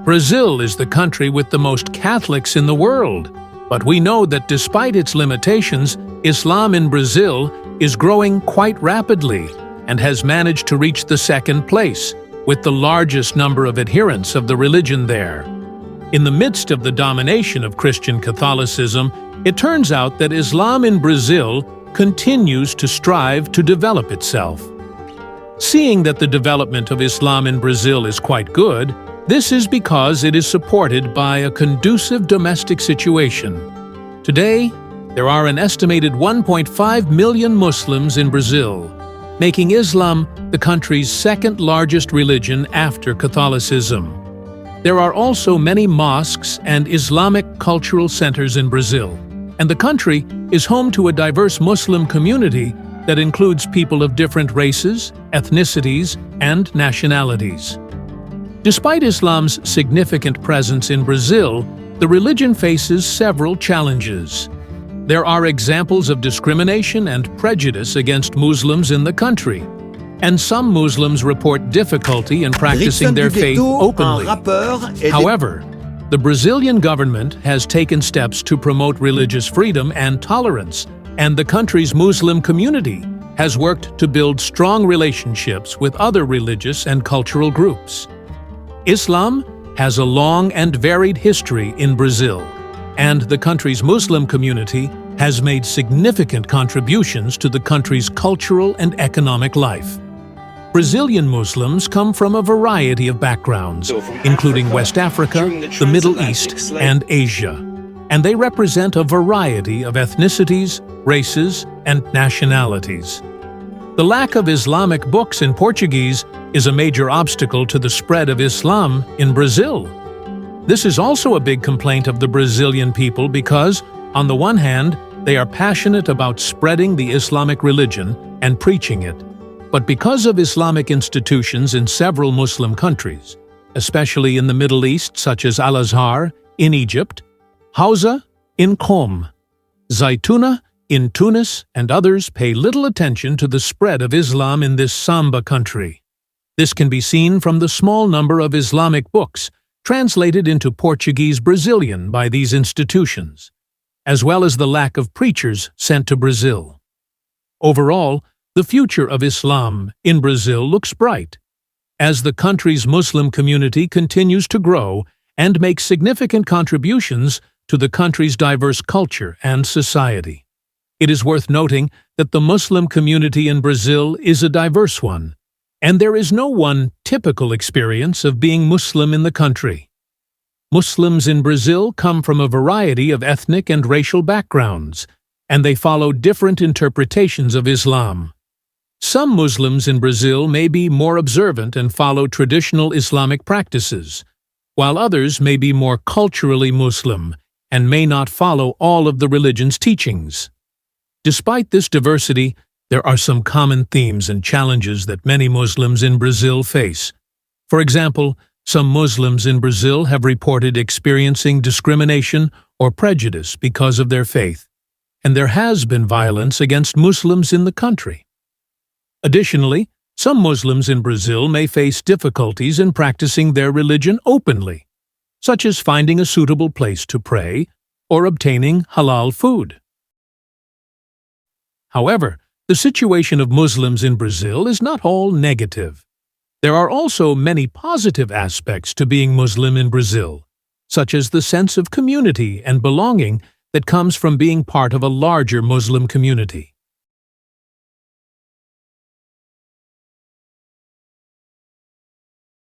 Brazil is the country with the most Catholics in the world, but we know that despite its limitations, Islam in Brazil is growing quite rapidly and has managed to reach the second place, with the largest number of adherents of the religion there. In the midst of the domination of Christian Catholicism, it turns out that Islam in Brazil continues to strive to develop itself. Seeing that the development of Islam in Brazil is quite good, this is because it is supported by a conducive domestic situation. Today, there are an estimated 1.5 million Muslims in Brazil, making Islam the country's second-largest religion after Catholicism. There are also many mosques and Islamic cultural centers in Brazil, and the country is home to a diverse Muslim community that includes people of different races, ethnicities, and nationalities. Despite Islam's significant presence in Brazil, the religion faces several challenges. There are examples of discrimination and prejudice against Muslims in the country, and some Muslims report difficulty in practicing their faith openly. However, the Brazilian government has taken steps to promote religious freedom and tolerance, and the country's Muslim community has worked to build strong relationships with other religious and cultural groups. Islam has a long and varied history in Brazil, and the country's Muslim community has made significant contributions to the country's cultural and economic life. Brazilian Muslims come from a variety of backgrounds, including West Africa, the Middle East, and Asia, and they represent a variety of ethnicities, races, and nationalities. The lack of Islamic books in Portuguese is a major obstacle to the spread of Islam in Brazil. This is also a big complaint of the Brazilian people because, on the one hand, they are passionate about spreading the Islamic religion and preaching it, but because of Islamic institutions in several Muslim countries, especially in the Middle East such as Al-Azhar in Egypt, Hausa in Qom, Zaytuna in Tunis, and others pay little attention to the spread of Islam in this Samba country. This can be seen from the small number of Islamic books translated into Portuguese Brazilian by these institutions, as well as the lack of preachers sent to Brazil. Overall, the future of Islam in Brazil looks bright, as the country's Muslim community continues to grow and make significant contributions to the country's diverse culture and society. It is worth noting that the Muslim community in Brazil is a diverse one, and there is no one typical experience of being Muslim in the country. Muslims in Brazil come from a variety of ethnic and racial backgrounds, and they follow different interpretations of Islam. Some Muslims in Brazil may be more observant and follow traditional Islamic practices, while others may be more culturally Muslim and may not follow all of the religion's teachings. Despite this diversity, there are some common themes and challenges that many Muslims in Brazil face. For example, some Muslims in Brazil have reported experiencing discrimination or prejudice because of their faith, and there has been violence against Muslims in the country. Additionally, some Muslims in Brazil may face difficulties in practicing their religion openly, such as finding a suitable place to pray or obtaining halal food. However, the situation of Muslims in Brazil is not all negative. There are also many positive aspects to being Muslim in Brazil, such as the sense of community and belonging that comes from being part of a larger Muslim community.